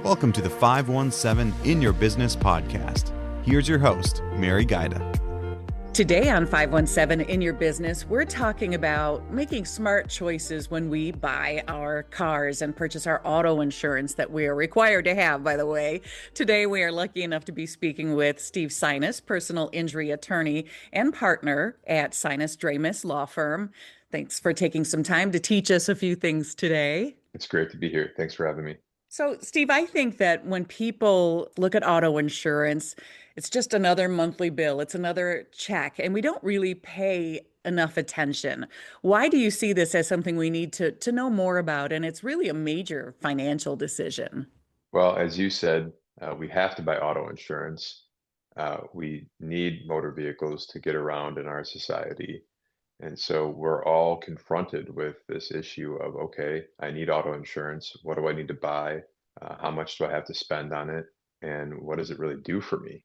Welcome to the 517 In Your Business podcast. Here's your host, Mary Gaida. Today on 517 In Your Business, we're talking about making smart choices when we buy our cars and purchase our auto insurance that we are required to have, by the way. Today, we are lucky enough to be speaking with Steve Sinas, personal injury attorney and partner at Sinas Dramis law firm. Thanks for taking some time to teach us a few things today. It's great to be here. Thanks for having me. So, Steve, I think that when people look at auto insurance, it's just another monthly bill, it's another check, and we don't really pay enough attention. Why do you see this as something we need to know more about? And it's really a major financial decision. Well, as you said, we have to buy auto insurance. We need motor vehicles to get around in our society. And so we're all confronted with this issue of, okay, I need auto insurance. What do I need to buy? How much do I have to spend on it? And what does it really do for me?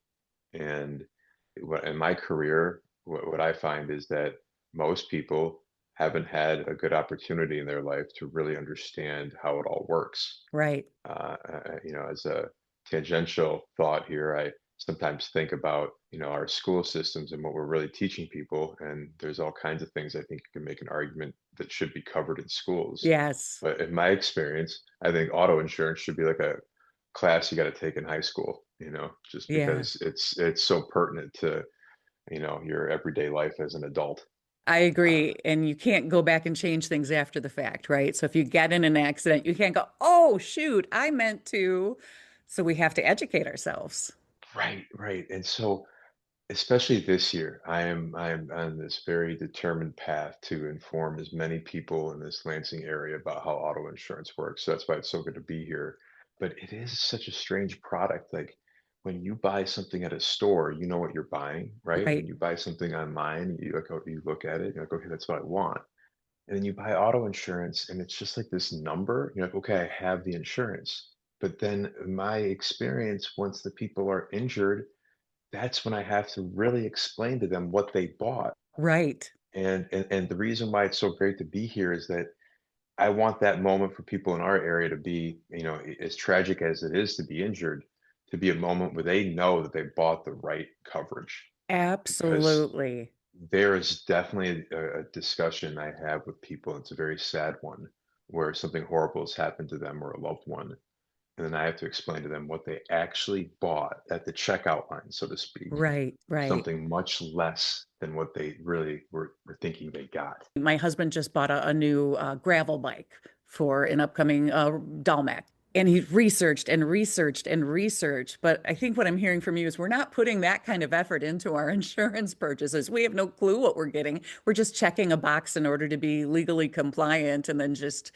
And in my career, what I find is that most people haven't had a good opportunity in their life to really understand how it all works. Right. As a tangential thought here, I sometimes think about, our school systems and what we're really teaching people. And there's all kinds of things I think you can make an argument that should be covered in schools. Yes. But in my experience, I think auto insurance should be like a class you got to take in high school, just because it's so pertinent to, your everyday life as an adult. I agree. And you can't go back and change things after the fact, right? So if you get in an accident, you can't go, oh, shoot, I meant to. So we have to educate ourselves. Right. And so, especially this year, I am on this very determined path to inform as many people in this Lansing area about how auto insurance works. So that's why it's so good to be here. But it is such a strange product. Like when you buy something at a store, you know what you're buying, right? Right. When you buy something online, you look at it, you're like, okay, that's what I want. And then you buy auto insurance, and it's just like this number. You're like, okay, I have the insurance. But then in my experience, once the people are injured, that's when I have to really explain to them what they bought. Right. And the reason why it's so great to be here is that I want that moment for people in our area to be, as tragic as it is to be injured, to be a moment where they know that they bought the right coverage. Because Absolutely. there is definitely a discussion I have with people. It's a very sad one where something horrible has happened to them or a loved one. And then I have to explain to them what they actually bought at the checkout line, so to speak. Right. Something much less than what they really were thinking they got. My husband just bought a new gravel bike for an upcoming Dalmac. And he researched and researched and researched. But I think what I'm hearing from you is we're not putting that kind of effort into our insurance purchases. We have no clue what we're getting. We're just checking a box in order to be legally compliant and then just,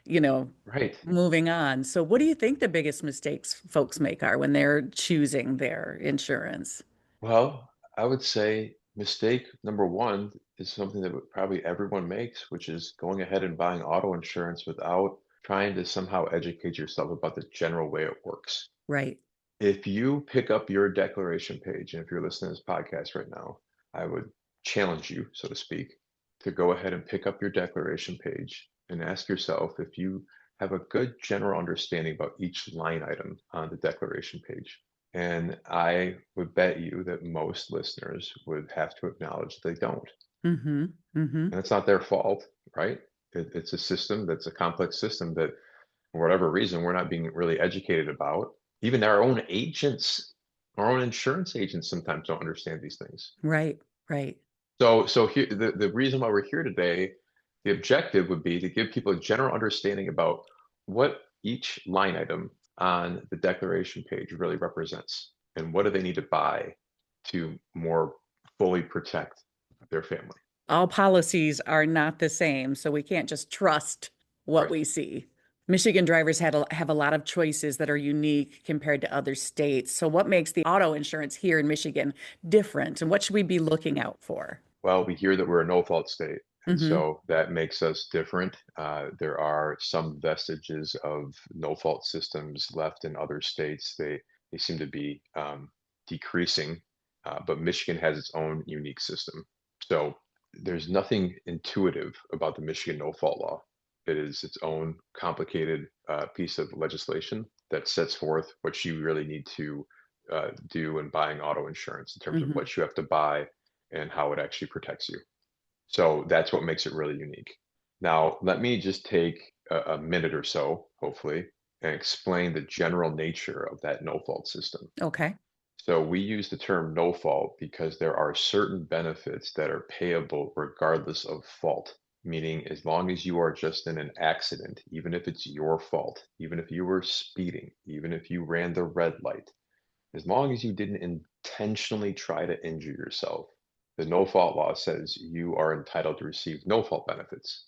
Right. moving on. So what do you think the biggest mistakes folks make are when they're choosing their insurance? Well, I would say mistake number one is something that probably everyone makes, which is going ahead and buying auto insurance without trying to somehow educate yourself about the general way it works. Right. If you pick up your declaration page, and if you're listening to this podcast right now, I would challenge you, so to speak, to go ahead and pick up your declaration page and ask yourself if you have a good general understanding about each line item on the declaration page. And I would bet you that most listeners would have to acknowledge they don't. Mm-hmm. Mm-hmm. And it's not their fault, right? It's a system that's a complex system that, for whatever reason, we're not being really educated about. Even our own agents, our own insurance agents sometimes don't understand these things. Right. So here, the reason why we're here today, the objective would be to give people a general understanding about what each line item on the declaration page really represents and what do they need to buy to more fully protect their family. All policies are not the same, so we can't just trust what Right. we see. Michigan drivers have a lot of choices that are unique compared to other states. So what makes the auto insurance here in Michigan different, and what should we be looking out for? Well, we hear that we're a no-fault state, and Mm-hmm. so that makes us different. There are some vestiges of no-fault systems left in other states. They seem to be decreasing, but Michigan has its own unique system. So there's nothing intuitive about the Michigan no-fault law. It is its own complicated piece of legislation that sets forth what you really need to do in buying auto insurance in terms of Hmm. what you have to buy and how it actually protects you. So that's what makes it really unique. Now, let me just take a minute or so, hopefully, and explain the general nature of that no fault system. Okay. So we use the term no fault because there are certain benefits that are payable regardless of fault, meaning as long as you are just in an accident, even if it's your fault, even if you were speeding, even if you ran the red light, as long as you didn't intentionally try to injure yourself, the no fault law says you are entitled to receive no fault benefits.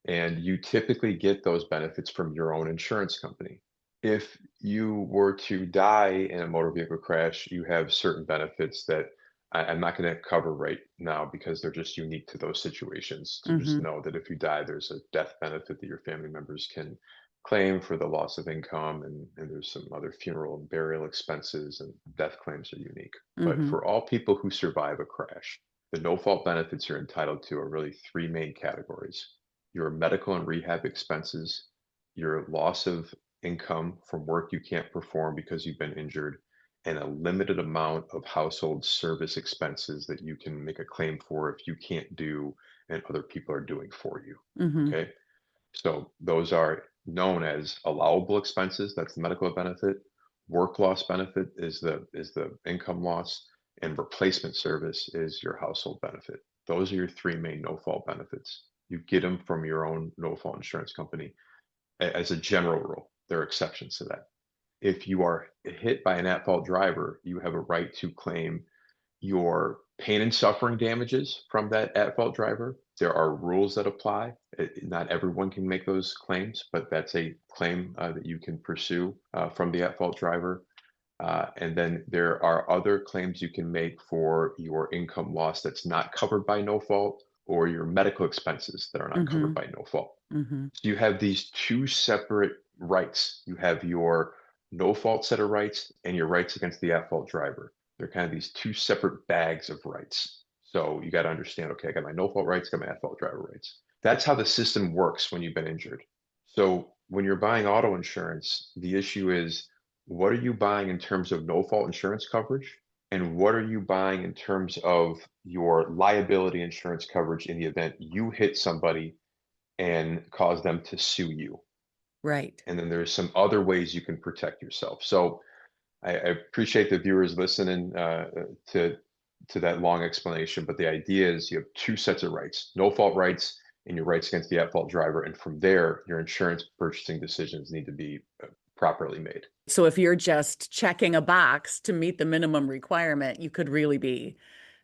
And you typically get those benefits from your own insurance company. If you were to die in a motor vehicle crash, you have certain benefits that I'm not going to cover right now because they're just unique to those situations. To just Hmm. know that if you die, there's a death benefit that your family members can claim for the loss of income, and there's some other funeral and burial expenses, and death claims are unique. But Hmm. for all people who survive a crash, the no fault benefits you're entitled to are really three main categories: your medical and rehab expenses, your loss of income from work you can't perform because you've been injured, and a limited amount of household service expenses that you can make a claim for if you can't do and other people are doing for you. Hmm. Okay. So those are known as allowable expenses. That's the medical benefit. Work loss benefit is the income loss, and replacement service is your household benefit. Those are your three main no fault benefits. You get them from your own no fault insurance company as a general rule. There are exceptions to that. If you are hit by an at fault driver, you have a right to claim your pain and suffering damages from that at fault driver. There are rules that apply. Not everyone can make those claims, but that's a claim that you can pursue from the at fault driver. And then there are other claims you can make for your income loss that's not covered by no fault, or your medical expenses that are not covered Hmm. by no fault. Hmm. So you have these two separate rights. You have your no fault set of rights and your rights against the at fault driver. They're kind of these two separate bags of rights. So you got to understand, okay, I got my no fault rights, got my at fault driver rights. That's how the system works when you've been injured. So when you're buying auto insurance, the issue is, what are you buying in terms of no fault insurance coverage? And what are you buying in terms of your liability insurance coverage in the event you hit somebody and cause them to sue you? Right. And then there's some other ways you can protect yourself. So I appreciate the viewers listening to to that long explanation, but the idea is you have two sets of rights: no fault rights and your rights against the at fault driver. And from there, your insurance purchasing decisions need to be properly made. So if you're just checking a box to meet the minimum requirement, you could really be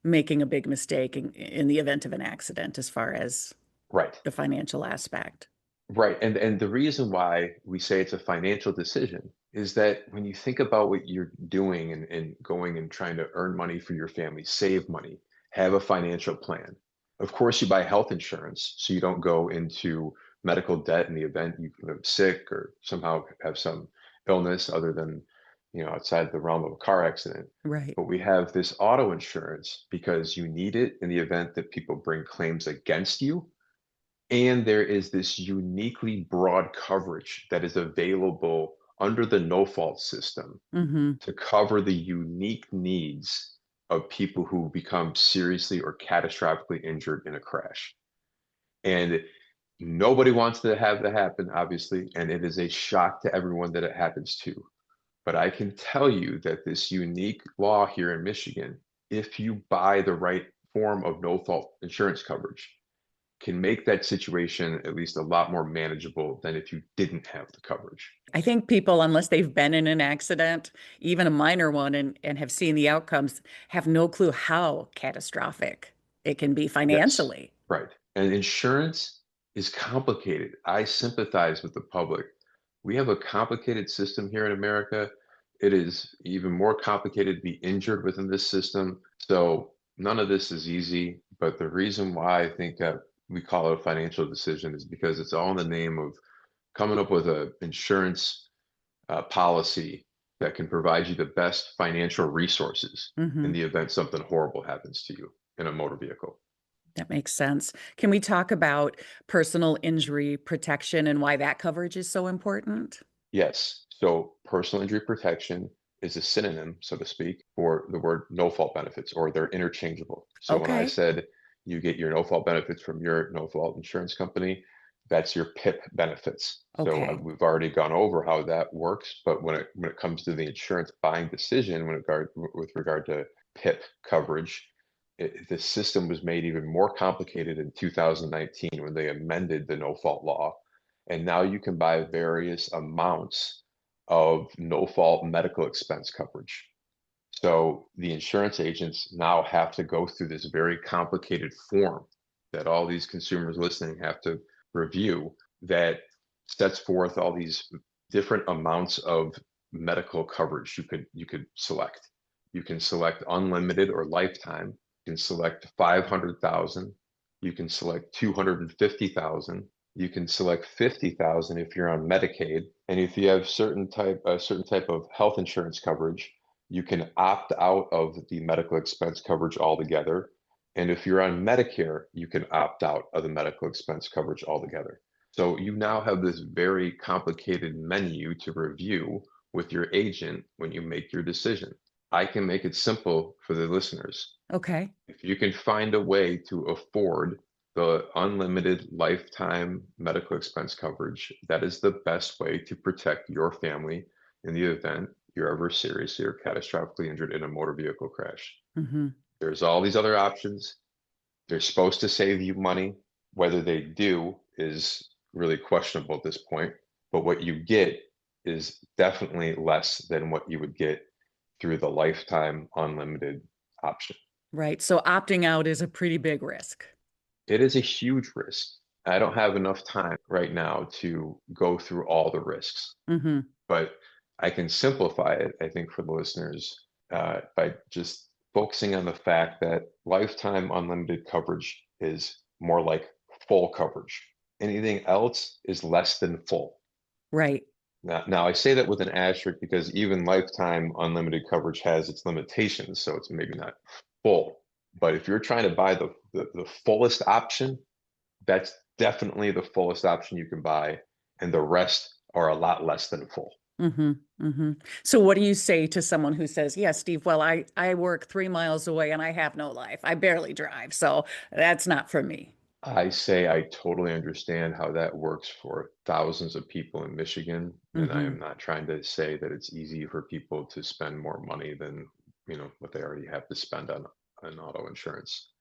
making a big mistake in the event of an accident as far as Right. the financial aspect. Right. And the reason why we say it's a financial decision is that when you think about what you're doing and going and trying to earn money for your family, save money, have a financial plan. Of course, you buy health insurance so you don't go into medical debt in the event you are sick or somehow have some illness other than, outside the realm of a car accident. Right. But we have this auto insurance because you need it in the event that people bring claims against you, and there is this uniquely broad coverage that is available under the no fault system Hmm. to cover the unique needs of people who become seriously or catastrophically injured in a crash. And nobody wants to have that happen, obviously, and it is a shock to everyone that it happens to. But I can tell you that this unique law here in Michigan, if you buy the right form of no fault insurance coverage, can make that situation at least a lot more manageable than if you didn't have the coverage. I think people, unless they've been in an accident, even a minor one, and have seen the outcomes, have no clue how catastrophic it can be Yes, financially. right. And insurance is complicated. I sympathize with the public. We have a complicated system here in America. It is even more complicated to be injured within this system. So none of this is easy. But the reason why I think that we call it a financial decision is because it's all in the name of coming up with an insurance policy that can provide you the best financial resources in Hmm. the event something horrible happens to you in a motor vehicle. That makes sense. Can we talk about personal injury protection and why that coverage is so important? Yes. So personal injury protection is a synonym, so to speak, for the word no fault benefits, or they're interchangeable. So when I Okay. said you get your no fault benefits from your no fault insurance company, that's your PIP benefits. So Okay. we've already gone over how that works, but when it comes to the insurance buying decision, with regard to PIP coverage, the system was made even more complicated in 2019 when they amended the no fault law, and now you can buy various amounts of no fault medical expense coverage. So the insurance agents now have to go through this very complicated form that all these consumers listening have to review, that sets forth all these different amounts of medical coverage you could select. You can select unlimited or lifetime. You can select 500,000. You can select 250,000. You can select 50,000 if you're on Medicaid. And if you have a certain type of health insurance coverage, you can opt out of the medical expense coverage altogether. And if you're on Medicare, you can opt out of the medical expense coverage altogether. So you now have this very complicated menu to review with your agent when you make your decision. I can make it simple for the listeners. Okay. If you can find a way to afford the unlimited lifetime medical expense coverage, that is the best way to protect your family in the event you're ever seriously or catastrophically injured in a motor vehicle crash. Hmm. There's all these other options. They're supposed to save you money. Whether they do is really questionable at this point. But what you get is definitely less than what you would get through the lifetime unlimited option. Right. So opting out is a pretty big risk. It is a huge risk. I don't have enough time right now to go through all the risks, Hmm. but I can simplify it, I think, for the listeners by just focusing on the fact that lifetime unlimited coverage is more like full coverage. Anything else is less than full. Right. Now, I say that with an asterisk because even lifetime unlimited coverage has its limitations, so it's maybe not full. But if you're trying to buy the fullest option, that's definitely the fullest option you can buy, and the rest are a lot less than full. Hmm. Hmm. So what do you say to someone who says, yeah, Steve, well, I work 3 miles away and I have no life. I barely drive. So that's not for me. I say I totally understand how that works for thousands of people in Michigan, and I am Hmm. not trying to say that it's easy for people to spend more money than, what they already have to spend on auto insurance.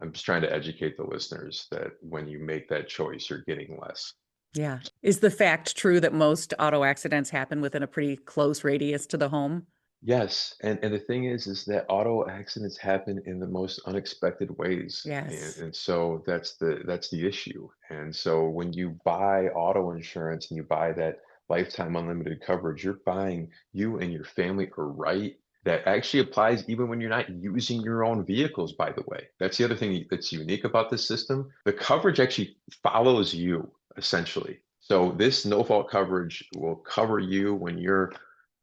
I'm just trying to educate the listeners that when you make that choice, you're getting less. Yeah. Is the fact true that most auto accidents happen within a pretty close radius to the home? Yes, and the thing is that auto accidents happen in the most unexpected ways, and, Yes. and so that's the issue. And so when you buy auto insurance and you buy that lifetime unlimited coverage, you're buying you and your family a right that actually applies even when you're not using your own vehicles, by the way. That's the other thing that's unique about this system. The coverage actually follows you essentially. So this no fault coverage will cover you when you're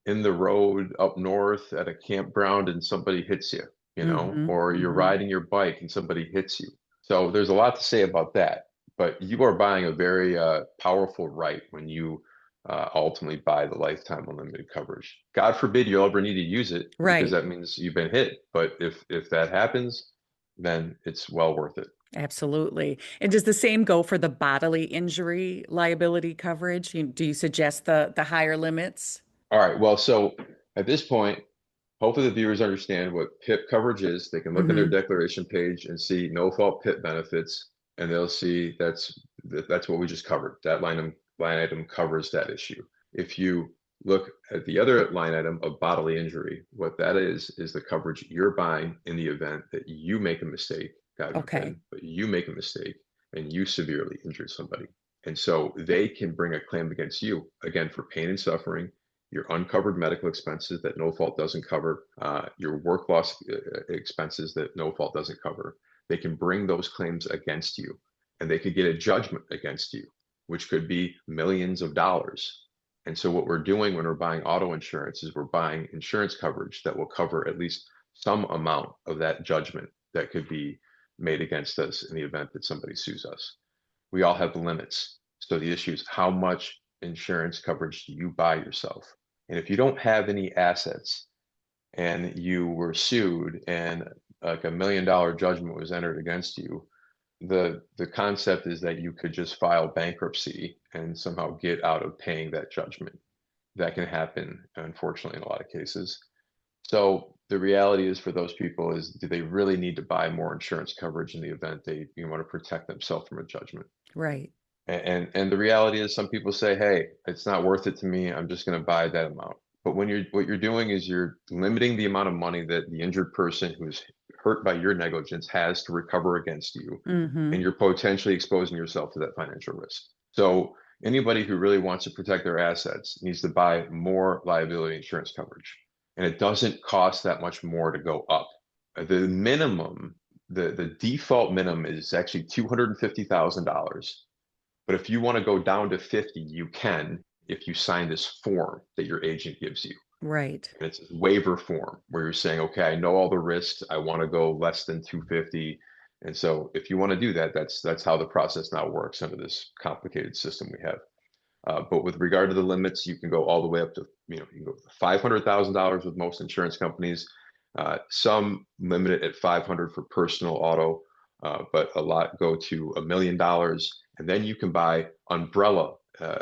in the road up north at a campground and somebody hits you, Hmm. or you're Hmm. riding your bike and somebody hits you. So there's a lot to say about that, but you are buying a very powerful right when you ultimately buy the lifetime unlimited coverage. God forbid you ever need to use it because Right. that means you've been hit. But if that happens, then it's well worth it. Absolutely. And does the same go for the bodily injury liability coverage? Do you suggest the higher limits? All right. Well, so at this point, hopefully the viewers understand what PIP coverage is. They can look at their Hmm. declaration page and see no fault PIP benefits, and they'll see that's what we just covered. That line item covers that issue. If you look at the other line item of bodily injury, what that is the coverage you're buying in the event that you make a mistake, God Okay. forbid, but you make a mistake and you severely injure somebody. And so they can bring a claim against you, again, for pain and suffering, your uncovered medical expenses that no fault doesn't cover, your work loss expenses that no fault doesn't cover. They can bring those claims against you, and they could get a judgment against you, which could be millions of dollars. And so what we're doing when we're buying auto insurance is we're buying insurance coverage that will cover at least some amount of that judgment that could be made against us in the event that somebody sues us. We all have limits. So the issue is how much insurance coverage do you buy yourself? And if you don't have any assets and you were sued and like $1 million judgment was entered against you, the concept is that you could just file bankruptcy and somehow get out of paying that judgment. That can happen, unfortunately, in a lot of cases. So the reality is for those people is, do they really need to buy more insurance coverage in the event they want to protect themselves from a judgment? Right. And the reality is some people say, hey, it's not worth it to me. I'm just going to buy that amount. But what you're doing is you're limiting the amount of money that the injured person who is hurt by your negligence has to recover against you. Mm-hmm. And you're potentially exposing yourself to that financial risk. So anybody who really wants to protect their assets needs to buy more liability insurance coverage. And it doesn't cost that much more to go up. The minimum, the default minimum is actually $250,000. But if you want to go down to 50, you can if you sign this form that your agent gives you. Right. And it's a waiver form where you're saying, okay, I know all the risks. I want to go less than 250. And so if you want to do that, that's how the process now works under this complicated system we have. But with regard to the limits, you can go all the way up to, you can go $500,000 with most insurance companies. Some limit it at 500 for personal auto, but a lot go to $1 million. And then you can buy umbrella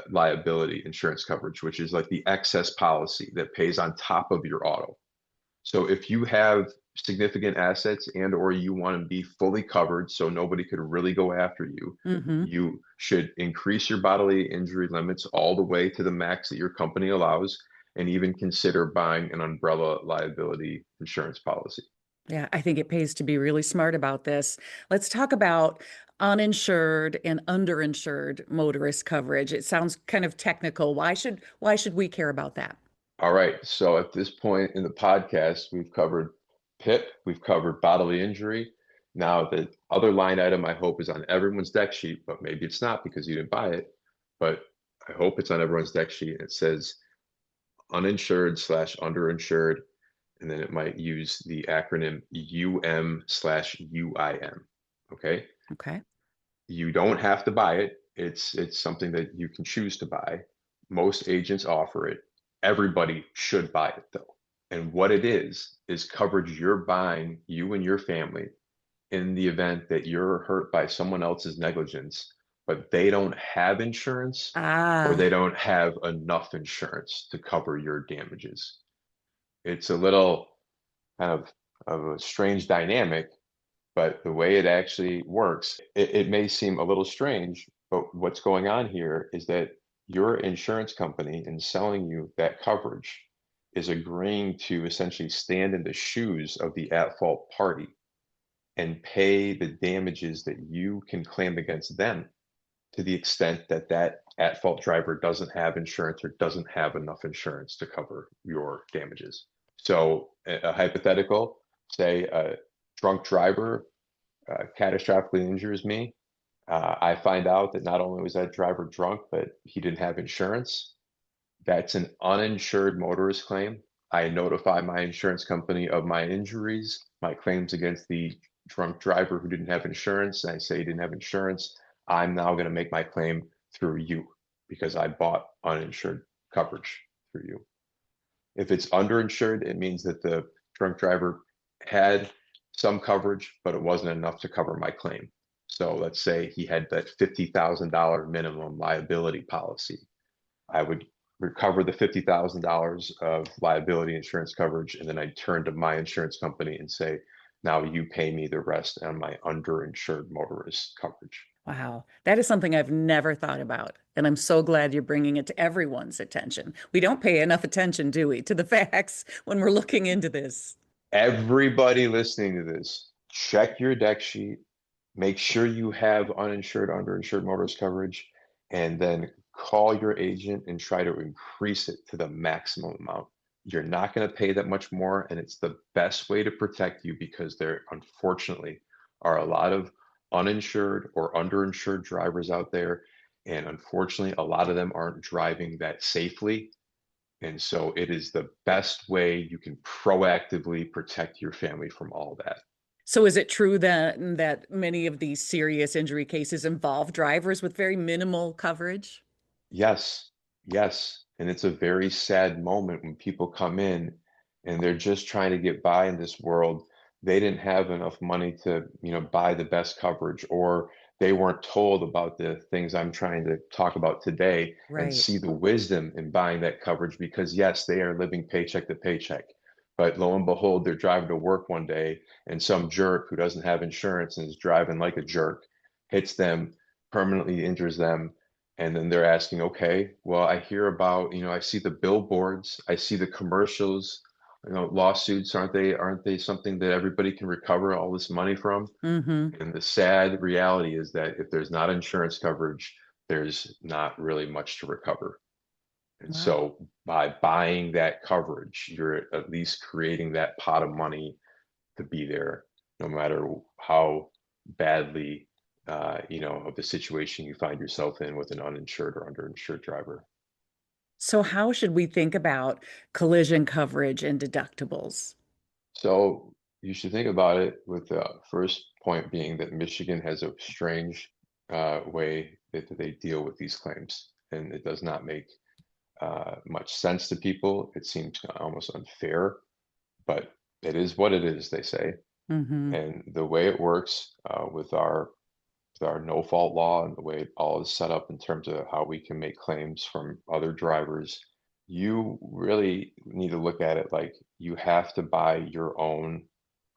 liability insurance coverage, which is like the excess policy that pays on top of your auto. So if you have significant assets and or you want to be fully covered so nobody could really go after you, Mm-hmm. you should increase your bodily injury limits all the way to the max that your company allows, and even consider buying an umbrella liability insurance policy. Yeah, I think it pays to be really smart about this. Let's talk about uninsured and underinsured motorist coverage. It sounds kind of technical. Why should we care about that? All right. So at this point in the podcast, we've covered PIP, we've covered bodily injury. Now, the other line item I hope is on everyone's deck sheet, but maybe it's not because you didn't buy it. But I hope it's on everyone's deck sheet. It says uninsured/underinsured, and then it might use the acronym UM/UIM. Okay. Okay. You don't have to buy it. It's something that you can choose to buy. Most agents offer it. Everybody should buy it though. And what it is coverage you're buying, you and your family, in the event that you're hurt by someone else's negligence, but they don't have insurance or Ah, they don't have enough insurance to cover your damages. It's a little kind of a strange dynamic, but the way it actually works, it may seem a little strange, but what's going on here is that your insurance company, in selling you that coverage, is agreeing to essentially stand in the shoes of the at-fault party and pay the damages that you can claim against them to the extent that that at-fault driver doesn't have insurance or doesn't have enough insurance to cover your damages. So a hypothetical, say a drunk driver catastrophically injures me. I find out that not only was that driver drunk, but he didn't have insurance. That's an uninsured motorist claim. I notify my insurance company of my injuries, my claims against the drunk driver who didn't have insurance. And I say he didn't have insurance. I'm now going to make my claim through you because I bought uninsured coverage through you. If it's underinsured, it means that the drunk driver had some coverage, but it wasn't enough to cover my claim. So let's say he had that $50,000 minimum liability policy. I would recover the $50,000 of liability insurance coverage, and then I'd turn to my insurance company and say, now you pay me the rest on my underinsured motorist coverage. wow. That is something I've never thought about. And I'm so glad you're bringing it to everyone's attention. We don't pay enough attention, do we, to the facts when we're looking into this? Everybody listening to this, check your deck sheet, make sure you have uninsured, underinsured motorist coverage, and then call your agent and try to increase it to the maximum amount. You're not going to pay that much more, and it's the best way to protect you because there, unfortunately, are a lot of uninsured or underinsured drivers out there. And unfortunately, a lot of them aren't driving that safely. And so it is the best way you can proactively protect your family from all that. So is it true that many of these serious injury cases involve drivers with very minimal coverage? Yes. Yes, and it's a very sad moment when people come in and they're just trying to get by in this world. They didn't have enough money to, buy the best coverage, or they weren't told about the things I'm trying to talk about today and Right. see the wisdom in buying that coverage because yes, they are living paycheck to paycheck. But lo and behold, they're driving to work one day and some jerk who doesn't have insurance and is driving like a jerk hits them, permanently injures them, and then they're asking, okay, well, I hear about, I see the billboards, I see the commercials, lawsuits, aren't they something that everybody can recover all this money from? Mm-hmm. And the sad reality is that if there's not insurance coverage, there's not really much to recover. And Wow. so by buying that coverage, you're at least creating that pot of money to be there, no matter how badly, of the situation you find yourself in with an uninsured or underinsured driver. So how should we think about collision coverage and deductibles? So you should think about it with the first point being that Michigan has a strange way that they deal with these claims, and it does not make much sense to people. It seems almost unfair, but it is what it is, they say. Mm-hmm. And the way it works with our no fault law and the way it all is set up in terms of how we can make claims from other drivers, you really need to look at it like you have to buy your own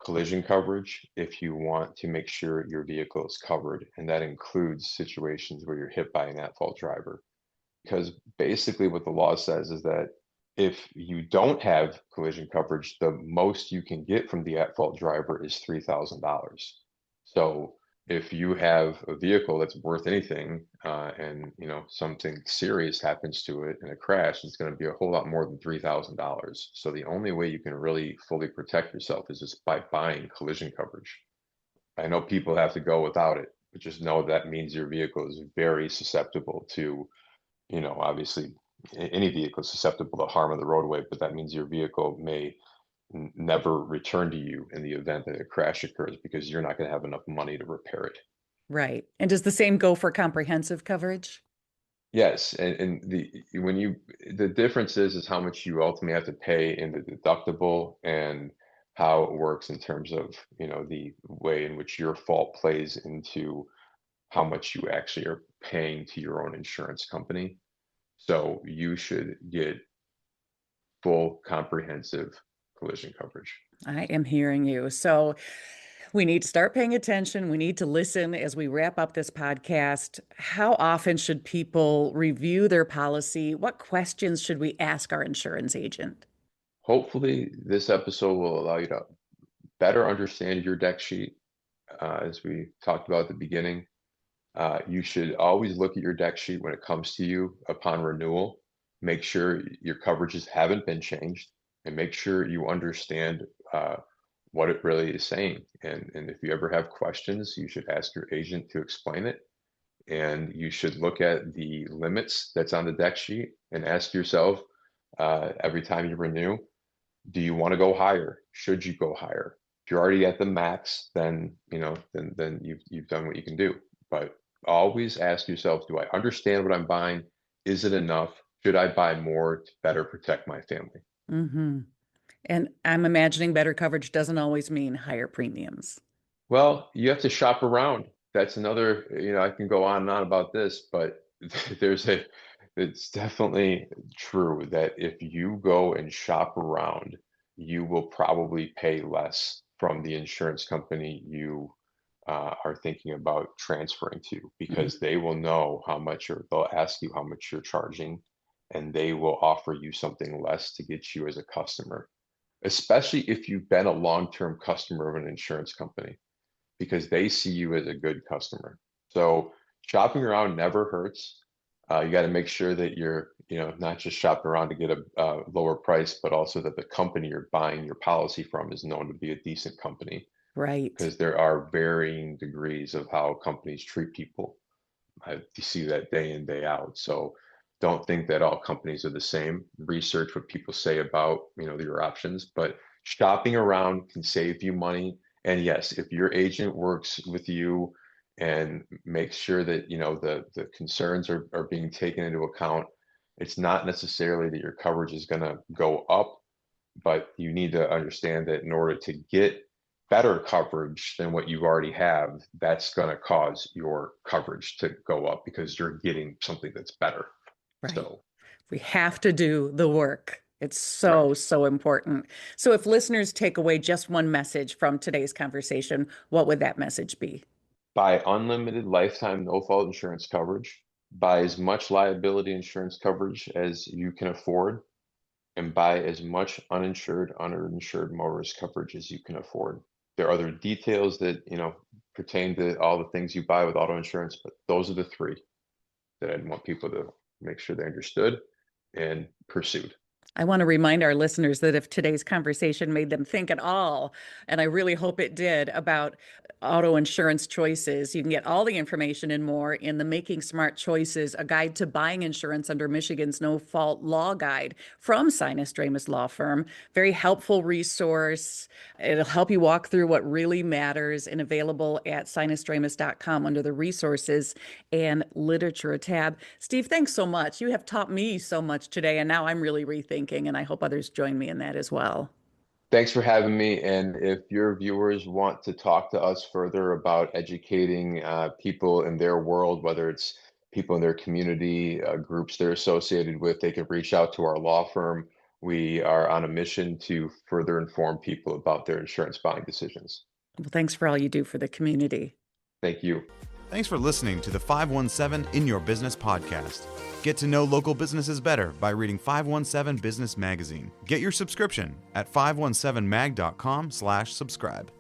collision coverage if you want to make sure your vehicle is covered. And that includes situations where you're hit by an at-fault driver. Because basically what the law says is that if you don't have collision coverage, the most you can get from the at-fault driver is $3,000. So if you have a vehicle that's worth anything, and something serious happens to it in a crash, it's going to be a whole lot more than $3,000. So the only way you can really fully protect yourself is just by buying collision coverage. I know people have to go without it, but just know that means your vehicle is very susceptible to, obviously any vehicle is susceptible to harm on the roadway, but that means your vehicle may never return to you in the event that a crash occurs because you're not going to have enough money to repair it. Right. And does the same go for comprehensive coverage? Yes, and the difference is how much you ultimately have to pay in the deductible and how it works in terms of, the way in which your fault plays into how much you actually are paying to your own insurance company. So you should get full comprehensive collision coverage. I am hearing you. So we need to start paying attention. We need to listen as we wrap up this podcast. How often should people review their policy? What questions should we ask our insurance agent? Hopefully, this episode will allow you to better understand your deck sheet. As we talked about at the beginning, you should always look at your deck sheet when it comes to you upon renewal. Make sure your coverages haven't been changed and make sure you understand what it really is saying. And if you ever have questions, you should ask your agent to explain it. And you should look at the limits that's on the deck sheet and ask yourself every time you renew, do you want to go higher? Should you go higher? If you're already at the max, then then you've done what you can do. But always ask yourself, do I understand what I'm buying? Is it enough? Should I buy more to better protect my family? Hmm. And I'm imagining better coverage doesn't always mean higher premiums. Well, you have to shop around. That's another, I can go on and on about this, but there's a, it's definitely true that if you go and shop around, you will probably pay less from the insurance company you are thinking about transferring to Mm. because they will know how much they'll ask you how much you're charging, and they will offer you something less to get you as a customer, especially if you've been a long-term customer of an insurance company because they see you as a good customer. So shopping around never hurts. You got to make sure that you're, not just shopping around to get a lower price, but also that the company you're buying your policy from is known to be a decent company Right. because there are varying degrees of how companies treat people. I see that day in, day out. So don't think that all companies are the same. Research what people say about, your options, but shopping around can save you money. And yes, if your agent works with you and makes sure that, the concerns are being taken into account It's not necessarily that your coverage is going to go up, but you need to understand that in order to get better coverage than what you already have, that's going to cause your coverage to go up because you're getting something that's better. Right. So We have to do the work. It's so, right. so important. So if listeners take away just one message from today's conversation, what would that message be? Buy unlimited lifetime no-fault insurance coverage, buy as much liability insurance coverage as you can afford, and buy as much uninsured, underinsured motorist coverage as you can afford. There are other details that, pertain to all the things you buy with auto insurance, but those are the three that I'd want people to make sure they understood and pursued. I want to remind our listeners that if today's conversation made them think at all, and I really hope it did, about auto insurance choices, you can get all the information and more in the Making Smart Choices, a guide to buying insurance under Michigan's No Fault Law Guide from Sinas Dramis Law Firm. Very helpful resource. It'll help you walk through what really matters, and available at sinusdramis.com under the resources and literature tab. Steve, thanks so much. You have taught me so much today, and now I'm really rethinking, and I hope others join me in that as well. Thanks for having me. And if your viewers want to talk to us further about educating people in their world, whether it's people in their community, groups they're associated with, they can reach out to our law firm. We are on a mission to further inform people about their insurance buying decisions. Well, thanks for all you do for the community. Thank you. Thanks for listening to the 517 In Your Business podcast. Get to know local businesses better by reading 517 Business Magazine. Get your subscription at 517mag.com/subscribe.